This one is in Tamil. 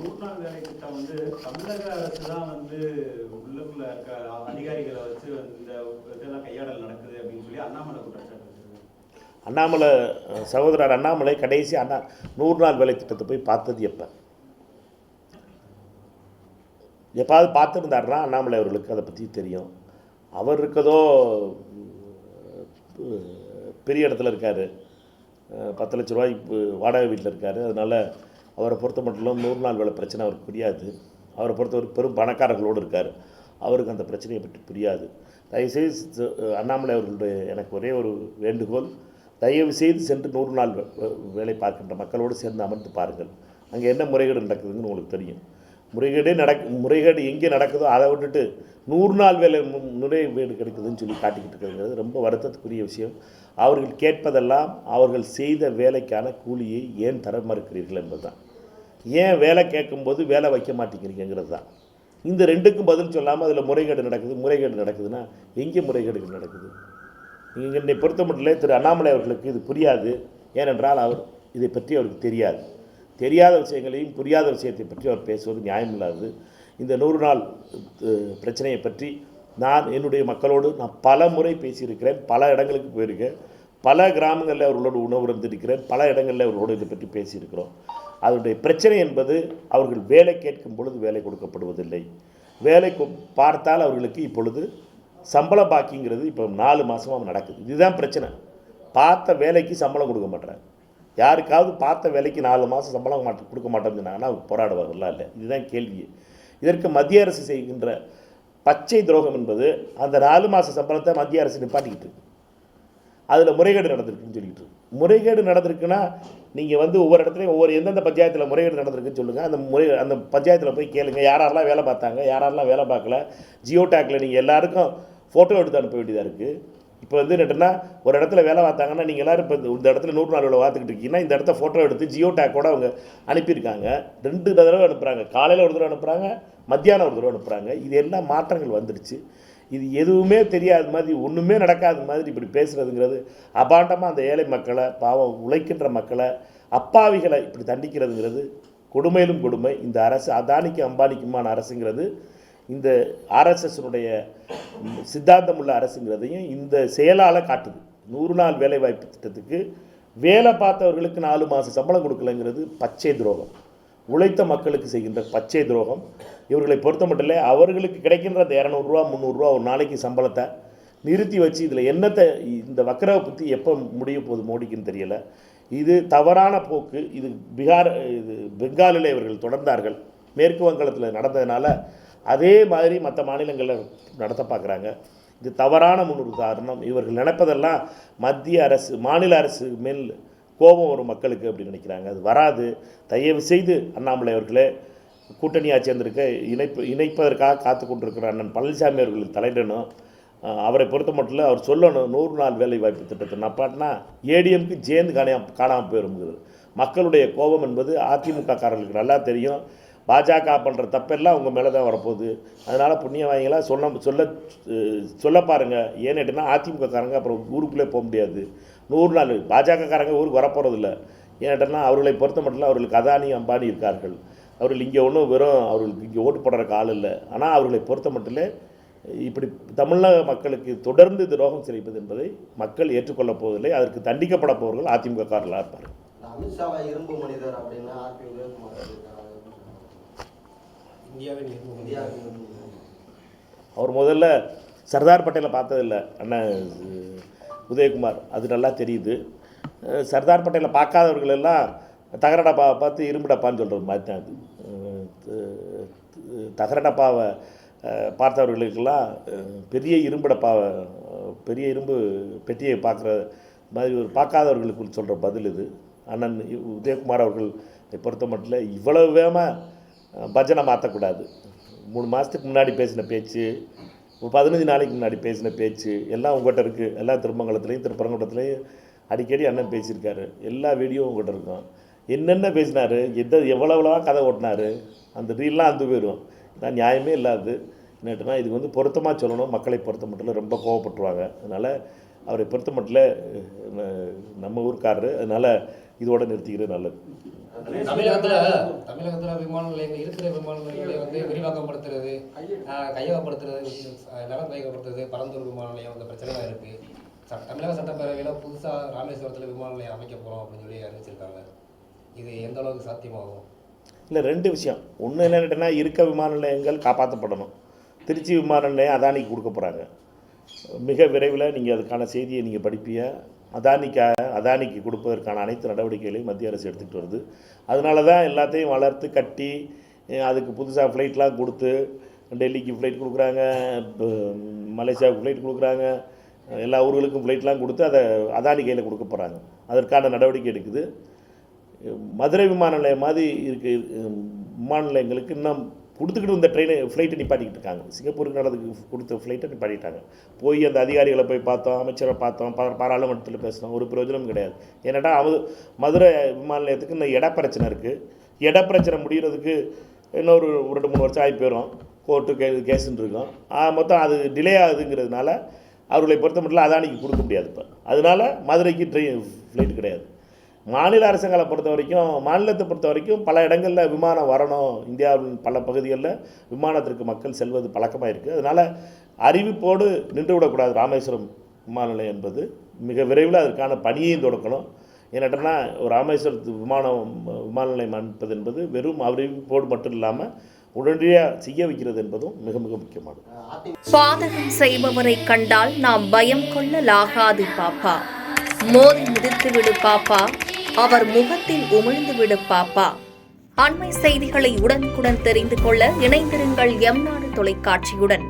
100 நாள் வேலை திட்டம் வந்து தமிழக அரசு தான் வந்து உள்ளுக்குள்ள இருக்க அதிகாரிகளை வச்சு இந்த இதெல்லாம் கையாடல் நடக்குது அப்படின்னு சொல்லி அண்ணாமலை குற்றச்சாட்டு வச்சிருக்காரு. அண்ணாமலை சகோதரர் அண்ணாமலை கடைசி 100 நாள் வேலை திட்டத்தை போய் பார்த்தது எப்பாவது பார்த்துருந்தாருன்னா அண்ணாமலை அவர்களுக்கு அதை பற்றி தெரியும். அவர் இருக்கதோ பெரிய இடத்துல இருக்கார், 10 லட்ச ரூபாய் வாடகை வீட்டில் இருக்கார். அதனால் அவரை பொறுத்த மட்டும் 100 நாள் வேலை பிரச்சனை அவருக்கு புரியாது. அவரை பொறுத்தவரை பெரும் பணக்காரர்களோடு இருக்கார், அவருக்கு அந்த பிரச்சனையை பற்றி புரியாது. தயவுசெய்து அண்ணாமலை அவர்களுடைய எனக்கு ஒரே ஒரு வேண்டுகோள், தயவு செய்து சென்று 100 நாள் வேலை பார்க்கின்ற மக்களோடு சேர்ந்து அமர்ந்து பாருங்கள். அங்கே என்ன முறைகேடு நடக்குதுன்னு உங்களுக்கு தெரியும். முறைகேடு எங்கே நடக்குதோ அதை விட்டுட்டு 100 நாள் வேலை முறைகேடு கிடைக்குதுன்னு சொல்லி காட்டிக்கிட்டு இருக்கிறது ரொம்ப வருத்தத்துக்குரிய விஷயம். அவர்கள் கேட்பதெல்லாம் அவர்கள் செய்த வேலைக்கான கூலியை ஏன் தர மறுக்கிறீர்கள் என்பது தான். ஏன் வேலை கேட்கும்போது வேலை வைக்க மாட்டேங்கிறீங்கிறது தான். இந்த ரெண்டுக்கும் பதில் சொல்லாமல் அதில் முறைகேடு நடக்குதுன்னா எங்கே முறைகேடுகள் நடக்குது? நீங்கள் என்னை பொறுத்த மட்டும் திரு அண்ணாமலை அவர்களுக்கு இது புரியாது. ஏனென்றால் அவர் இதை பற்றி அவருக்கு தெரியாது. தெரியாத விஷயங்களையும் புரியாத விஷயத்தை பற்றி அவர் பேசுவது நியாயமில்லாதது. இந்த 100 நாள் பிரச்சனையை பற்றி நான் என்னுடைய மக்களோடு பல முறை பேசியிருக்கிறேன், பல இடங்களுக்கு போயிருக்கேன், பல கிராமங்களில் அவர்களோடு உணவு இருந்திருக்கிறேன், பல இடங்களில் அவர்களோடு இதை பற்றி பேசியிருக்கிறோம். அதனுடைய பிரச்சனை என்பது அவர்கள் வேலை கேட்கும் பொழுது வேலை கொடுக்கப்படுவதில்லை. வேலை பார்த்தால் அவர்களுக்கு இப்பொழுது சம்பள பாக்கிங்கிறது இப்போ 4 மாதமாக நடக்குது. இதுதான் பிரச்சனை. பார்த்த வேலைக்கு சம்பளம் கொடுக்க மாட்டேறாங்க. யாருக்காவது பார்த்த வேலைக்கு 4 மாதம் சம்பளம் கொடுக்க மாட்டோம்னு சொன்னாங்கன்னா அவங்க போராடுவார்களா? இல்லை. இதுதான் கேள்வி. இதற்கு மத்திய அரசு செய்கின்ற பச்சை துரோகம் என்பது அந்த 4 மாத சம்பளத்தை மத்திய அரசு நிப்பாட்டிக்கிட்டு அதில் முறைகேடு நடந்திருக்குன்னு சொல்லிக்கிட்டு. முறைகேடு நடந்திருக்குன்னா நீங்கள் ஒவ்வொரு இடத்துலையும் எந்தெந்த பஞ்சாயத்தில் முறைகேடு நடந்திருக்குன்னு சொல்லுங்கள். அந்த பஞ்சாயத்தில் போய் கேளுங்க, யாரெல்லாம் வேலை பார்த்தாங்க, யாரெல்லாம் வேலை பார்க்கல. ஜியோ டேக்கில் நீங்கள் எல்லாருக்கும் ஃபோட்டோ எடுத்து அனுப்ப வேண்டியதாக இருக்குது. இப்போ என்னட்டுன்னா ஒரு இடத்துல வேலை பார்த்தாங்கன்னா நீங்கள் எல்லோரும் இப்போ இந்த இடத்துல 100 நாள் வேலை பார்த்துக்கிட்டு இருக்கீங்கன்னா இந்த இடத்த ஃபோட்டோ எடுத்து ஜியோ டேக்கோடு அவங்க அனுப்பியிருக்காங்க. 2 தடவை அனுப்புகிறாங்க. காலையில் ஒரு தடவை அனுப்புகிறாங்க, மத்தியானம் ஒரு தடவை அனுப்புகிறாங்க. இது எல்லாம் மாற்றங்கள் வந்துடுச்சு. இது எதுவுமே தெரியாத மாதிரி, ஒன்றுமே நடக்காத மாதிரி இப்படி பேசுகிறதுங்கிறது அபாண்டமாக அந்த ஏழை மக்களை, பாவம் உழைக்கின்ற மக்களை, அப்பாவிகளை இப்படி தண்டிக்கிறதுங்கிறது கொடுமையிலும் கொடுமை. இந்த அரசு அதானிக்கு அம்பானிக்குமான அரசுங்கிறது இந்த ஆர்எஸ்எஸ்னுடைய சித்தாந்தம் உள்ள அரசுங்கிறதையும் இந்த செயலால் காட்டுது. 100 நாள் வேலைவாய்ப்பு திட்டத்துக்கு வேலை பார்த்தவர்களுக்கு 4 மாதம் சம்பளம் கொடுக்கலங்கிறது பச்சை துரோகம், உழைத்த மக்களுக்கு செய்கின்ற பச்சை துரோகம். இவர்களை பொறுத்த மட்டும் இல்லை, அவர்களுக்கு கிடைக்கின்ற அந்த 200 ரூபா 300 ரூபா ஒரு நாளைக்கு சம்பளத்தை நிறுத்தி வச்சு இதில் என்னத்தை இந்த வக்கரவை பற்றி எப்போ முடிய போகுது மோடிக்குன்னு தெரியலை. இது தவறான போக்கு. இது பெங்காலில் இவர்கள் தொடர்ந்தார்கள். மேற்கு வங்காளத்தில் நடந்ததுனால அதே மாதிரி மற்ற மாநிலங்களில் நடத்த பார்க்குறாங்க. இது தவறான முன்னுதாரணம். இவர்கள் நினைப்பதெல்லாம் மத்திய அரசு மாநில அரசு மேல் கோபம் வரும் மக்களுக்கு அப்படின்னு நினைக்கிறாங்க. அது வராது. தயவு செய்து அண்ணாமலை அவர்களே, கூட்டணியாக சேர்ந்திருக்க இணைப்பதற்காக காத்து கொண்டிருக்கிற அண்ணன் பழனிசாமி அவர்களுக்கு தலையிடணும். அவரை பொறுத்த மட்டும் அவர் சொல்லணும், 100 நாள் வேலை வாய்ப்பு திட்டத்தை நப்பாட்டினா ஏடிஎம்க்கு சேர்ந்து காணாமல் போயிருங்கிறது. மக்களுடைய கோபம் என்பது அதிமுக காரர்களுக்கு நல்லா தெரியும். பாஜக பண்ணுற தப்பெல்லாம் உங்கள் மேலே தான் வரப்போகுது. அதனால் புண்ணியவாதிகளாக சொல்ல பாருங்கள். ஏன்னுட்டுனா அதிமுக காரங்க அப்புறம் ஊருக்குள்ளே போக முடியாது. 100 நாள் பாஜக காரங்க ஊருக்கு வரப்போகிறதில்ல. ஏன்னுட்டுனா அவர்களை பொறுத்த மட்டும் அவர்களுக்கு அதானி அம்பானி இருக்கார்கள். அவர்கள் இங்கே ஒன்றும் அவர்களுக்கு இங்கே ஓட்டு போடுறக்கு ஆள் இல்லை. ஆனால் அவர்களை பொறுத்த மட்டும் இப்படி தமிழக மக்களுக்கு தொடர்ந்து துரோகம் செய்வது என்பதை மக்கள் ஏற்றுக்கொள்ளப் போவதில்லை. அதற்கு தண்டிக்கப்பட போவர்கள் அதிமுக காரர்களாக இருப்பார்கள். அமித்ஷாவை இரும்பு மனிதர் அப்படின்னு அவர் முதல்ல சர்தார் பட்டேலை பார்த்ததில்லை அண்ணன் உதயகுமார், அது நல்லா தெரியுது. சர்தார் பட்டேலை பார்க்காதவர்கள் எல்லாம் தகர டப்பாவை பார்த்து இரும்பு டப்பான்னு சொல்கிற மாதிரி தான் அது. தகர டப்பாவை பார்த்தவர்களுக்கெல்லாம் பெரிய இரும்பு டப்பாவை, பெரிய இரும்பு பெட்டியை பார்க்குற மாதிரி ஒரு பார்க்காதவர்களுக்கு சொல்கிற பதில் இது. அண்ணன் உதயகுமார் அவர்கள் பொறுத்த மட்டும் இவ்வளவு வேகமாக பஜனை மாற்றக்கூடாது. 3 மாதத்துக்கு முன்னாடி பேசின பேச்சு, 15 நாளைக்கு முன்னாடி பேசின பேச்சு எல்லாம் உங்கள்கிட்ட இருக்குது. எல்லா திருமங்கலத்துலேயும் திருப்பரங்குன்றத்துலேயும் அடிக்கடி அண்ணன் பேசியிருக்காரு. எல்லா வீடியோவும் உங்கள்கிட்ட இருக்கும். என்னென்ன பேசினார், எவ்வளோவா கதை ஓட்டினார், அந்த ரீல்லாம் அந்த போயிடும். நான் நியாயமே இல்லாது என்னட்டுனா இது பொருத்தமாக சொல்லணும். மக்களை பொறுத்த மட்டும் ரொம்ப கோவப்பட்டுருவாங்க. அதனால் அவரை பொறுத்த மட்டும் நம்ம ஊருக்காரரு. அதனால் இதோடு நிறுத்திக்கிறது நல்லது. தமிழகத்துல விமான நிலையங்கள் இருக்கிற விமான நிலையங்களை வந்து விரிவாக்கப்படுத்துறது, கையகப்படுத்துறது, நிலம் கையகப்படுத்துறது, பரந்தூர் விமான நிலையம் அந்த பிரச்சனை இருக்கு. தமிழக சட்டப்பேரவையில் புதுசாக ராமேஸ்வரத்தில் விமான நிலையம் அமைக்க போகிறோம் அப்படின்னு சொல்லி அறிவிச்சிருக்காங்க. இது எந்த அளவுக்கு சாத்தியமாகும்? இல்லை, 2 விஷயம். ஒன்று என்னென்னா, இருக்க விமான நிலையங்கள் காப்பாற்றப்படணும். திருச்சி விமான நிலையம் அதானிக்கு கொடுக்க போகிறாங்க. மிக விரைவில் நீங்கள் அதுக்கான செய்தியை நீங்கள் படிப்பீங்க. அதானிக்கு கொடுப்பதற்கான அனைத்து நடவடிக்கைகளையும் மத்திய அரசு எடுத்துகிட்டு வருது. அதனால தான் எல்லாத்தையும் வளர்த்து கட்டி அதுக்கு புதுசாக ஃப்ளைட்லாம் கொடுத்து, டெல்லிக்கு ஃப்ளைட் கொடுக்குறாங்க, மலேசியாவுக்கு ஃப்ளைட் கொடுக்குறாங்க, எல்லா ஊர்களுக்கும் ஃப்ளைட்லாம் கொடுத்து அதை அதானி கையில் கொடுக்க போகிறாங்க. அதற்கான நடவடிக்கை எடுக்குது. மதுரை விமான நிலையம் மாதிரி இருக்கு விமான நிலையங்களுக்கு இன்னும் கொடுத்துக்கிட்டு இந்த ஃப்ளைட்டை நிப்பாட்டிக்கிட்டு இருக்காங்க. சிங்கப்பூருக்கு நடந்துக்கு கொடுத்த ஃப்ளைட்டை நிப்பாட்டிட்டாங்க. போய் அந்த அதிகாரிகளை போய் பார்த்தோம், அமைச்சரை பார்த்தோம், பாராளுமன்றத்தில் பேசினோம், ஒரு பிரயோஜனம் கிடையாது. ஏன்னாட்டா மதுரை விமான நிலையத்துக்கு இன்னும் இட பிரச்சனை இருக்குது. இட பிரச்சனை முடிகிறதுக்கு இன்னொரு 2-3 வருஷம் ஆகி போயிடும். கோர்ட்டு கேஸுன்னு இருக்கும். மொத்தம் அது டிலே ஆகுதுங்கிறதுனால அவர்களை பொறுத்த மட்டும் அதானிக்கு கொடுக்க முடியாது. இப்போ அதனால மதுரைக்கு ஃப்ளைட் கிடையாது. மாநில அரசுகளை மாநிலத்தை பொறுத்த வரைக்கும் பல இடங்களில் விமானம் வரணும். இந்தியாவின் பல பகுதிகளில் விமானத்திற்கு மக்கள் செல்வது பழக்கமாக இருக்குது. அதனால் அறிவிப்போடு நின்று விடக்கூடாது. ராமேஸ்வரம் விமான நிலையம் என்பது மிக விரைவில் அதற்கான பணியையும் தொடக்கணும். ஏன்னாட்டா ராமேஸ்வரத்து விமான நிலையம் அமைப்பது என்பது வெறும் அறிவிப்போடு மட்டும் இல்லாமல் உடனடியாக செய்ய வைக்கிறது என்பதும் மிக மிக முக்கியமானது. பாதகம் செய்பவரை கண்டால் நாம் பயம் கொள்ளலாகாது பாப்பா. மோதி மிதித்து விடு பாப்பா, அவர் முகத்தில் உமிழ்ந்து விடு பாப்பா. அண்மை செய்திகளை உடனுக்குடன் தெரிந்து கொள்ள இணைந்திருங்கள் எம் நாடு தொலைக்காட்சியுடன்.